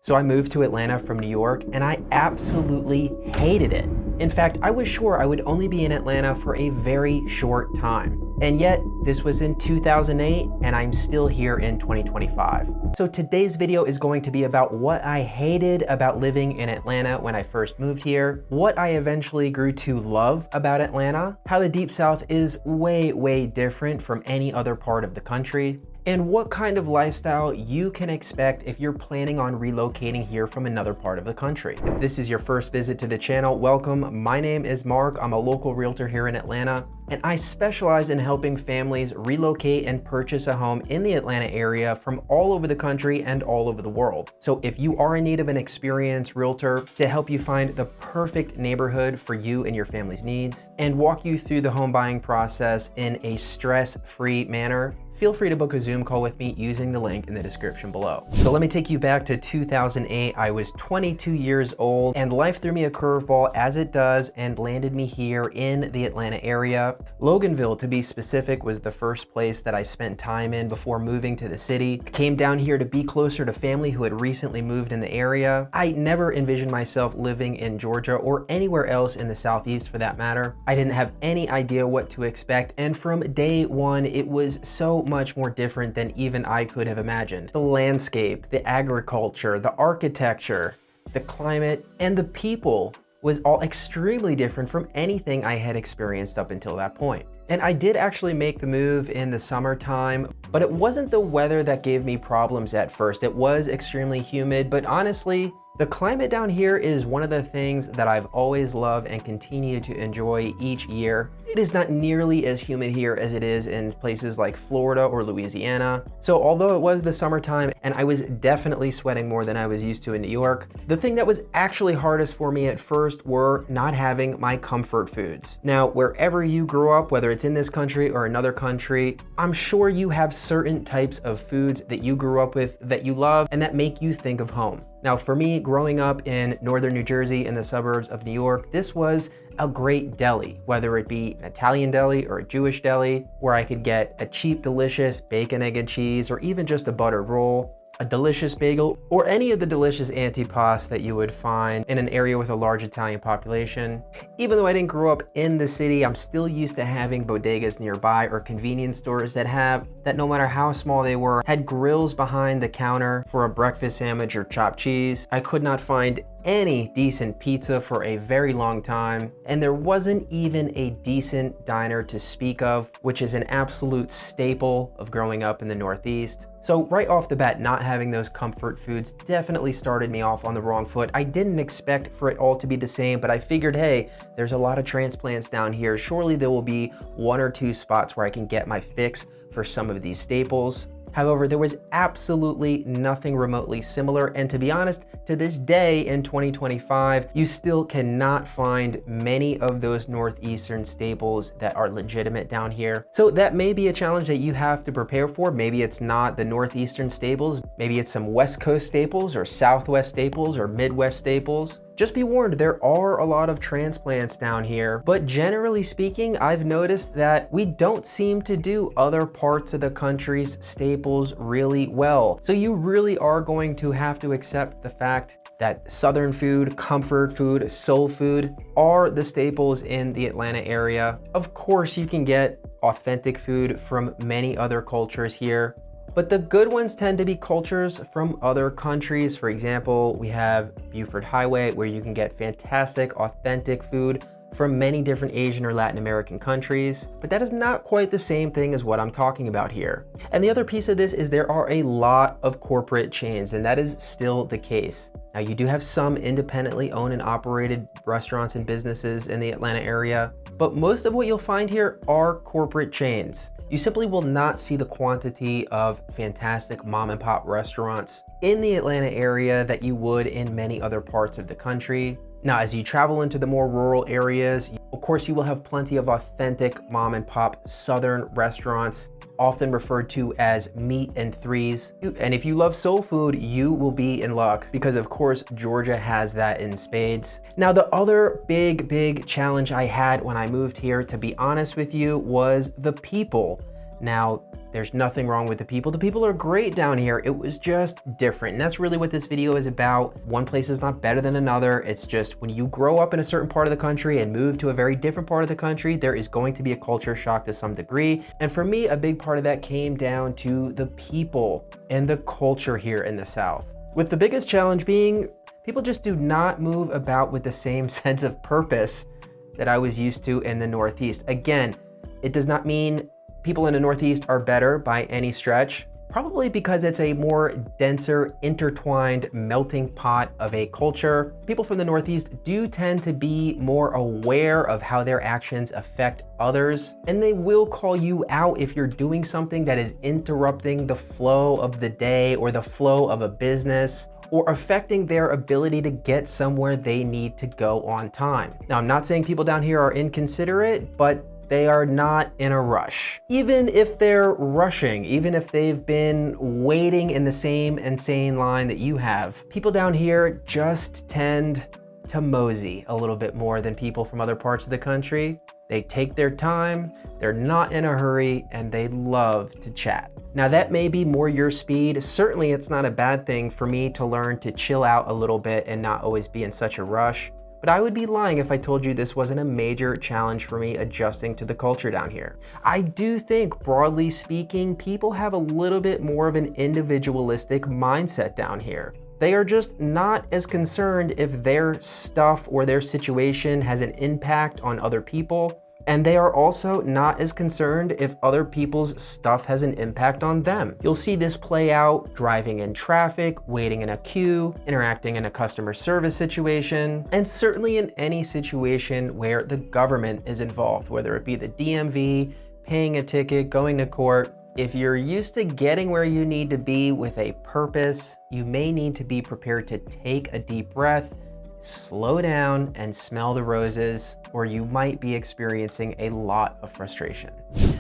So I moved to Atlanta from New York and I absolutely hated it. In fact, I was sure I would only be in Atlanta for a very short time. And yet, this was in 2008 and I'm still here in 2025. So today's video is going to be about what I hated about living in Atlanta when I first moved here, what I eventually grew to love about Atlanta, how the Deep South is way different from any other part of the country, and what kind of lifestyle you can expect if you're planning on relocating here from another part of the country. If this is your first visit to the channel, welcome. My name is Mark. I'm a local realtor here in Atlanta, and I specialize in helping families relocate and purchase a home in the Atlanta area from all over the country and all over the world. So if you are in need of an experienced realtor to help you find the perfect neighborhood for you and your family's needs and walk you through the home buying process in a stress-free manner, feel free to book a Zoom call with me using the link in the description below. So let me take you back to 2008. I was 22 years old and life threw me a curveball as it does and landed me here in the Atlanta area. Loganville, to be specific, was the first place that I spent time in before moving to the city. I came down here to be closer to family who had recently moved in the area. I never envisioned myself living in Georgia or anywhere else in the Southeast for that matter. I didn't have any idea what to expect, and from day one, it was so much more different than even I could have imagined. The landscape, the agriculture, the architecture, the climate, and the people was all extremely different from anything I had experienced up until that point. And I did actually make the move in the summertime, but it wasn't the weather that gave me problems at first. It was extremely humid, but honestly, the climate down here is one of the things that I've always loved and continue to enjoy each year. It is not nearly as humid here as it is in places like Florida or Louisiana. So although it was the summertime and I was definitely sweating more than I was used to in New York, the thing that was actually hardest for me at first were not having my comfort foods. Now, wherever you grew up, whether it's in this country or another country, I'm sure you have certain types of foods that you grew up with that you love and that make you think of home. Now, for me, growing up in northern New Jersey in the suburbs of New York, this was a great deli, whether it be an Italian deli or a Jewish deli, where I could get a cheap, delicious bacon, egg, and cheese, or even just a buttered roll, a delicious bagel, or any of the delicious antipasto that you would find in an area with a large Italian population. Even though I didn't grow up in the city, I'm still used to having bodegas nearby or convenience stores that no matter how small they were, had grills behind the counter for a breakfast sandwich or chopped cheese. I could not find any decent pizza for a very long time, and there wasn't even a decent diner to speak of, which is an absolute staple of growing up in the Northeast. So right off the bat, not having those comfort foods definitely started me off on the wrong foot. I didn't expect for it all to be the same, but I figured, hey, there's a lot of transplants down here. Surely there will be one or two spots where I can get my fix for some of these staples. However, there was absolutely nothing remotely similar, and to be honest, to this day in 2025, you still cannot find many of those Northeastern staples that are legitimate down here. So that may be a challenge that you have to prepare for. Maybe it's not the Northeastern staples, maybe it's some West Coast staples or Southwest staples or Midwest staples. Just be warned, there are a lot of transplants down here, but generally speaking, I've noticed that we don't seem to do other parts of the country's staples really well. So you really are going to have to accept the fact that Southern food, comfort food, soul food are the staples in the Atlanta area. Of course, you can get authentic food from many other cultures here, but the good ones tend to be cultures from other countries. For example, we have Buford Highway, where you can get fantastic, authentic food from many different Asian or Latin American countries, but that is not quite the same thing as what I'm talking about here. And the other piece of this is there are a lot of corporate chains, and that is still the case. Now, you do have some independently owned and operated restaurants and businesses in the Atlanta area, but most of what you'll find here are corporate chains. You simply will not see the quantity of fantastic mom and pop restaurants in the Atlanta area that you would in many other parts of the country. Now, as you travel into the more rural areas, of course, you will have plenty of authentic mom and pop Southern restaurants, often referred to as meat and threes. And if you love soul food, you will be in luck because of course, Georgia has that in spades. Now, the other big challenge I had when I moved here, to be honest with you, was the people. Now, There's nothing wrong with the people. The people are great down here. It was just different. And that's really what this video is about. One place is not better than another. It's just when you grow up in a certain part of the country and move to a very different part of the country, there is going to be a culture shock to some degree. And for me, a big part of that came down to the people and the culture here in the South. With the biggest challenge being people just do not move about with the same sense of purpose that I was used to in the Northeast. Again, it does not mean people in the Northeast are better by any stretch, probably because it's a more denser, intertwined melting pot of a culture. People from the Northeast do tend to be more aware of how their actions affect others, and they will call you out if you're doing something that is interrupting the flow of the day or the flow of a business, or affecting their ability to get somewhere they need to go on time. Now, I'm not saying people down here are inconsiderate, but they are not in a rush. Even if they're rushing, even if they've been waiting in the same insane line that you have, people down here just tend to mosey a little bit more than people from other parts of the country. They take their time, they're not in a hurry, and they love to chat. Now that may be more your speed. Certainly it's not a bad thing for me to learn to chill out a little bit and not always be in such a rush. But I would be lying if I told you this wasn't a major challenge for me adjusting to the culture down here. I do think, broadly speaking, people have a little bit more of an individualistic mindset down here. They are just not as concerned if their stuff or their situation has an impact on other people. And they are also not as concerned if other people's stuff has an impact on them. You'll see this play out driving in traffic, waiting in a queue, interacting in a customer service situation, and certainly in any situation where the government is involved, whether it be the DMV, paying a ticket, going to court. If you're used to getting where you need to be with a purpose, you may need to be prepared to take a deep breath, slow down, and smell the roses, or you might be experiencing a lot of frustration.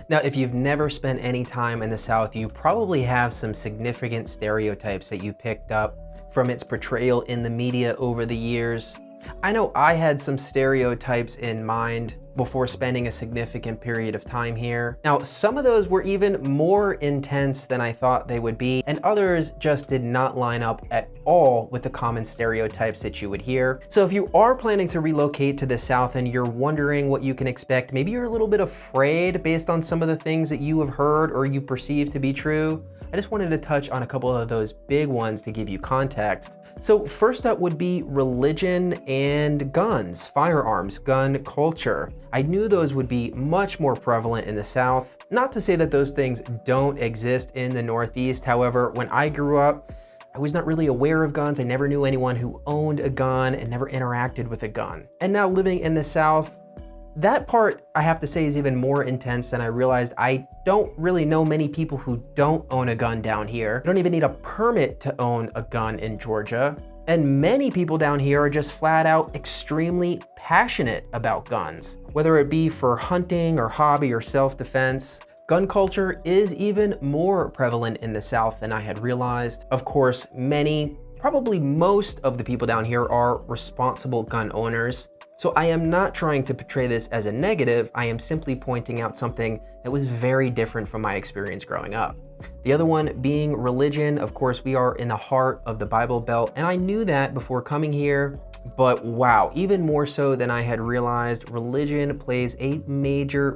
Now, if you've never spent any time in the South, you probably have some significant stereotypes that you picked up from its portrayal in the media over the years. I know I had some stereotypes in mind before spending a significant period of time here. Now, some of those were even more intense than I thought they would be, and others just did not line up at all with the common stereotypes that you would hear. So if you are planning to relocate to the South and you're wondering what you can expect, maybe you're a little bit afraid based on some of the things that you have heard or you perceive to be true, I just wanted to touch on a couple of those big ones to give you context. So first up would be religion and guns, firearms, gun culture. I knew those would be much more prevalent in the South. Not to say that those things don't exist in the Northeast. However, when I grew up, I was not really aware of guns. I never knew anyone who owned a gun and never interacted with a gun. And now living in the South, that part, I have to say, is even more intense than I realized. I don't really know many people who don't own a gun down here. You don't even need a permit to own a gun in Georgia. And many people down here are just flat out extremely passionate about guns, whether it be for hunting or hobby or self-defense. Gun culture is even more prevalent in the South than I had realized. Of course, many, probably most of the people down here are responsible gun owners. So I am not trying to portray this as a negative. I am simply pointing out something that was very different from my experience growing up. The other one being religion. Of course, we are in the heart of the Bible Belt, and I knew that before coming here, but wow, even more so than I had realized, religion plays a major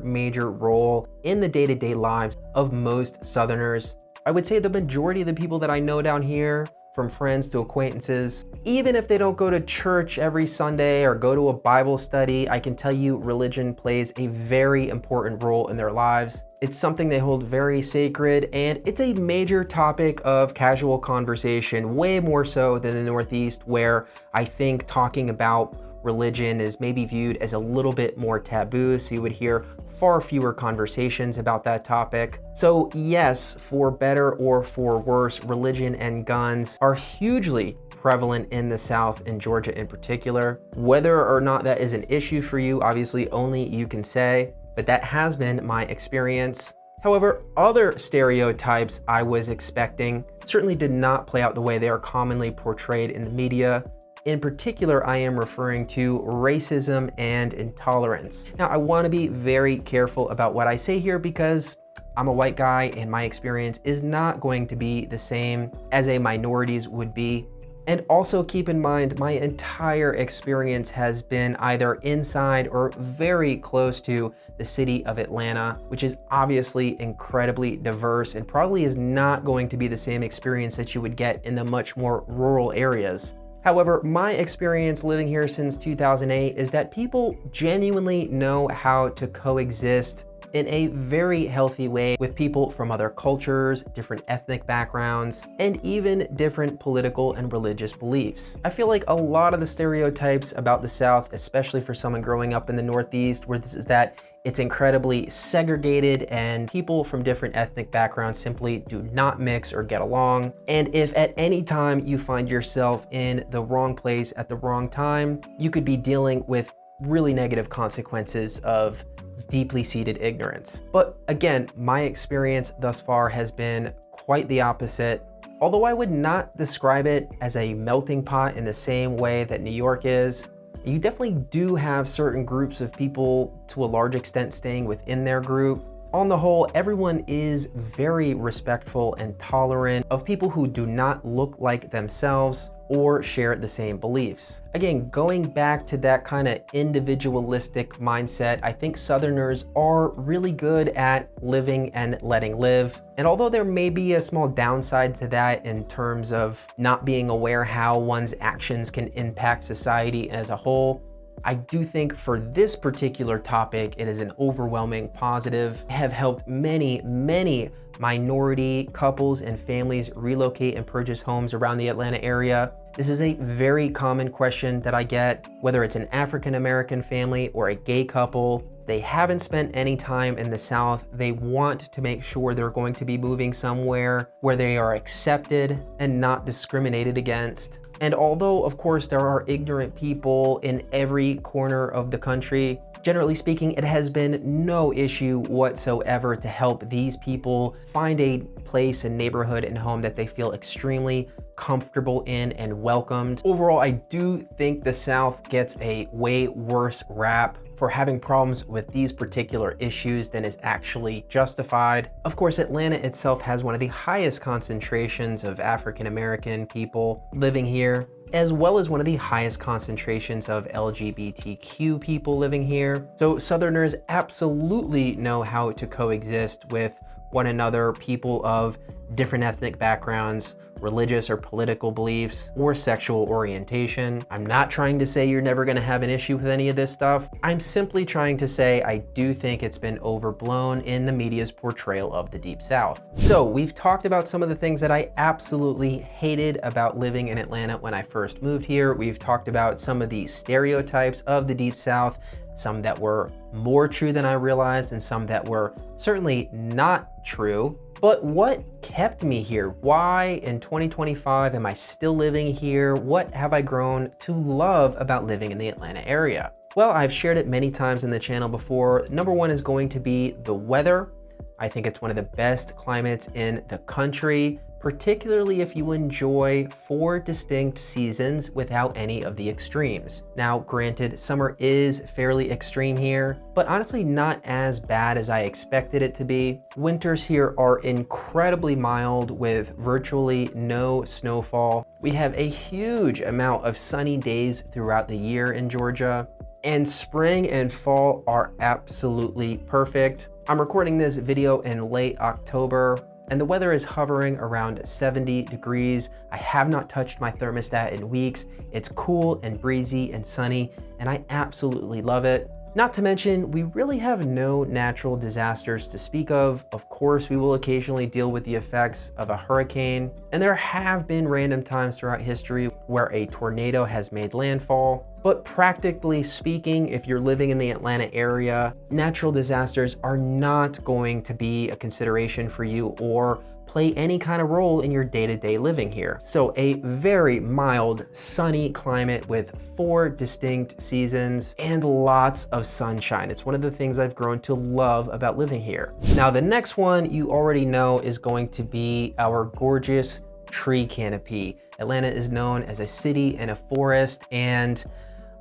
role in the day-to-day lives of most Southerners. I would say the majority of the people that I know down here, from friends to acquaintances, even if they don't go to church every Sunday or go to a Bible study, I can tell you religion plays a very important role in their lives. It's something they hold very sacred, and it's a major topic of casual conversation, way more so than the Northeast, where I think talking about religion is maybe viewed as a little bit more taboo, so you would hear far fewer conversations about that topic. So yes, for better or for worse, religion and guns are hugely prevalent in the South, in Georgia in particular. Whether or not that is an issue for you, obviously only you can say, but that has been my experience. However, other stereotypes I was expecting certainly did not play out the way they are commonly portrayed in the media. In particular, I am referring to racism and intolerance. Now, I want to be very careful about what I say here because I'm a white guy and my experience is not going to be the same as a minority's would be. And also keep in mind, my entire experience has been either inside or very close to the city of Atlanta, which is obviously incredibly diverse and probably is not going to be the same experience that you would get in the much more rural areas. However, my experience living here since 2008 is that people genuinely know how to coexist in a very healthy way with people from other cultures, different ethnic backgrounds, and even different political and religious beliefs. I feel like a lot of the stereotypes about the South, especially for someone growing up in the Northeast, where this is that it's incredibly segregated and people from different ethnic backgrounds simply do not mix or get along. And if at any time you find yourself in the wrong place at the wrong time, you could be dealing with really negative consequences of deeply seated ignorance. But again, my experience thus far has been quite the opposite. Although I would not describe it as a melting pot in the same way that New York is, you definitely do have certain groups of people to a large extent staying within their group. On the whole, everyone is very respectful and tolerant of people who do not look like themselves or share the same beliefs. Again, going back to that kind of individualistic mindset, I think Southerners are really good at living and letting live. And although there may be a small downside to that in terms of not being aware how one's actions can impact society as a whole, I do think for this particular topic, it is an overwhelming positive. I have helped many minority couples and families relocate and purchase homes around the Atlanta area. This is a very common question that I get, whether it's an African-American family or a gay couple. They haven't spent any time in the South. They want to make sure they're going to be moving somewhere where they are accepted and not discriminated against. And although, of course, there are ignorant people in every corner of the country, generally speaking, it has been no issue whatsoever to help these people find a place, a neighborhood, and home that they feel extremely comfortable in and welcomed. Overall, I do think the South gets a way worse rap for having problems with these particular issues than is actually justified. Of course, Atlanta itself has one of the highest concentrations of African-American people living here, as well as one of the highest concentrations of LGBTQ people living here. So Southerners absolutely know how to coexist with one another, people of different ethnic backgrounds, religious or political beliefs, or sexual orientation. I'm not trying to say you're never gonna have an issue with any of this stuff. I'm simply trying to say I do think it's been overblown in the media's portrayal of the Deep South. So we've talked about some of the things that I absolutely hated about living in Atlanta when I first moved here. We've talked about some of the stereotypes of the Deep South, some that were more true than I realized and some that were certainly not true. But what kept me here? Why in 2025 am I still living here? What have I grown to love about living in the Atlanta area? Well, I've shared it many times in the channel before. Number one is going to be the weather. I think it's one of the best climates in the country, particularly if you enjoy 4 distinct seasons without any of the extremes. Now, granted, summer is fairly extreme here, but honestly not as bad as I expected it to be. Winters here are incredibly mild with virtually no snowfall. We have a huge amount of sunny days throughout the year in Georgia, and spring and fall are absolutely perfect. I'm recording this video in late October, and the weather is hovering around 70 degrees. I have not touched my thermostat in weeks. It's cool and breezy and sunny, and I absolutely love it. Not to mention, we really have no natural disasters to speak of. Of course, we will occasionally deal with the effects of a hurricane, and there have been random times throughout history where a tornado has made landfall. But practically speaking, if you're living in the Atlanta area, natural disasters are not going to be a consideration for you or play any kind of role in your day-to-day living here. So a very mild, sunny climate with 4 distinct seasons and lots of sunshine. It's one of the things I've grown to love about living here. Now, the next one you already know is going to be our gorgeous tree canopy. Atlanta is known as a city and a forest, and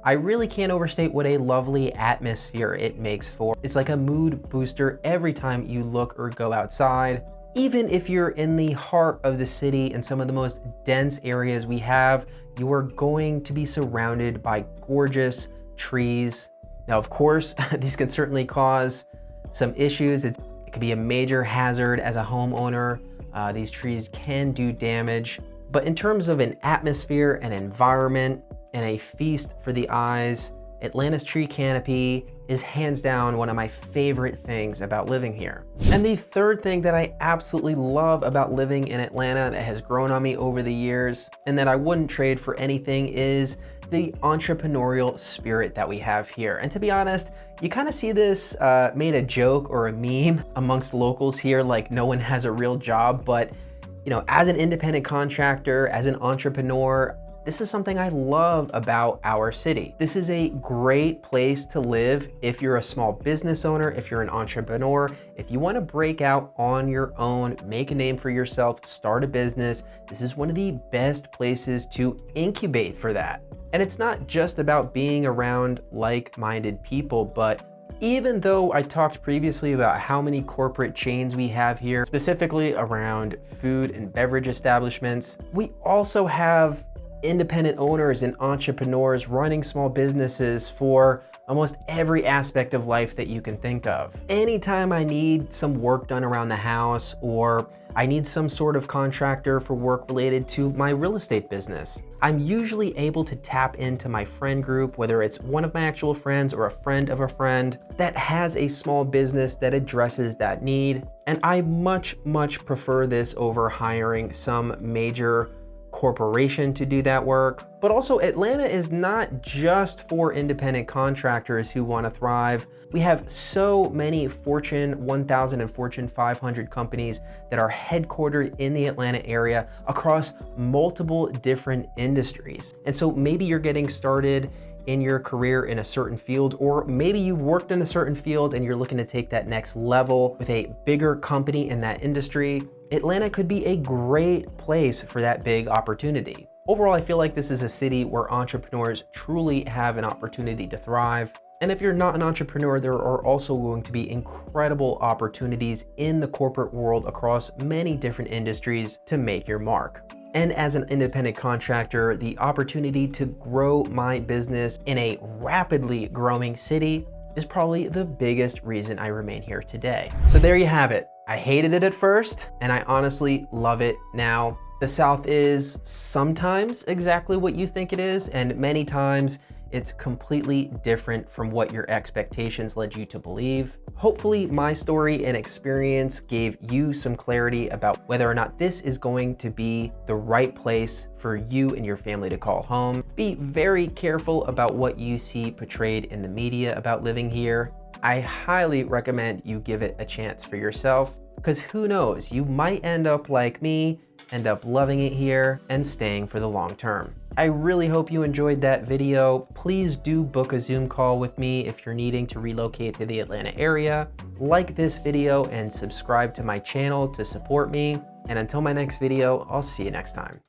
I really can't overstate what a lovely atmosphere it makes for. It's like a mood booster every time you look or go outside. Even if you're in the heart of the city and some of the most dense areas we have, you are going to be surrounded by gorgeous trees. Now, of course, these can certainly cause some issues. It could be a major hazard as a homeowner. These trees can do damage. But in terms of an atmosphere, an environment, and a feast for the eyes, Atlanta's tree canopy is hands down one of my favorite things about living here. And the third thing that I absolutely love about living in Atlanta that has grown on me over the years and that I wouldn't trade for anything is the entrepreneurial spirit that we have here. And to be honest, you kind of see this made a joke or a meme amongst locals here, like no one has a real job. But you know, as an independent contractor, as an entrepreneur, this is something I love about our city. This is a great place to live if you're a small business owner, if you're an entrepreneur, if you want to break out on your own, make a name for yourself, start a business. This is one of the best places to incubate for that. And it's not just about being around like-minded people, but even though I talked previously about how many corporate chains we have here, specifically around food and beverage establishments, we also have independent owners and entrepreneurs running small businesses for almost every aspect of life that you can think of. Anytime I need some work done around the house, or I need some sort of contractor for work related to my real estate business, I'm usually able to tap into my friend group, whether it's one of my actual friends or a friend of a friend that has a small business that addresses that need. And I much prefer this over hiring some major corporation to do that work. But also, Atlanta is not just for independent contractors who want to thrive. We have so many Fortune 1000 and Fortune 500 companies that are headquartered in the Atlanta area across multiple different industries. And so maybe you're getting started in your career in a certain field, or maybe you've worked in a certain field and you're looking to take that next level with a bigger company in that industry. Atlanta could be a great place for that big opportunity. Overall, I feel like this is a city where entrepreneurs truly have an opportunity to thrive. And if you're not an entrepreneur, there are also going to be incredible opportunities in the corporate world across many different industries to make your mark. And as an independent contractor, the opportunity to grow my business in a rapidly growing city is probably the biggest reason I remain here today. So there you have it. I hated it at first, and I honestly love it now. The South is sometimes exactly what you think it is, and many times it's completely different from what your expectations led you to believe. Hopefully my story and experience gave you some clarity about whether or not this is going to be the right place for you and your family to call home. Be very careful about what you see portrayed in the media about living here. I highly recommend you give it a chance for yourself, because who knows, you might end up like me, end up loving it here and staying for the long term. I really hope you enjoyed that video. Please do book a Zoom call with me if you're needing to relocate to the Atlanta area. Like this video and subscribe to my channel to support me. And until my next video, I'll see you next time.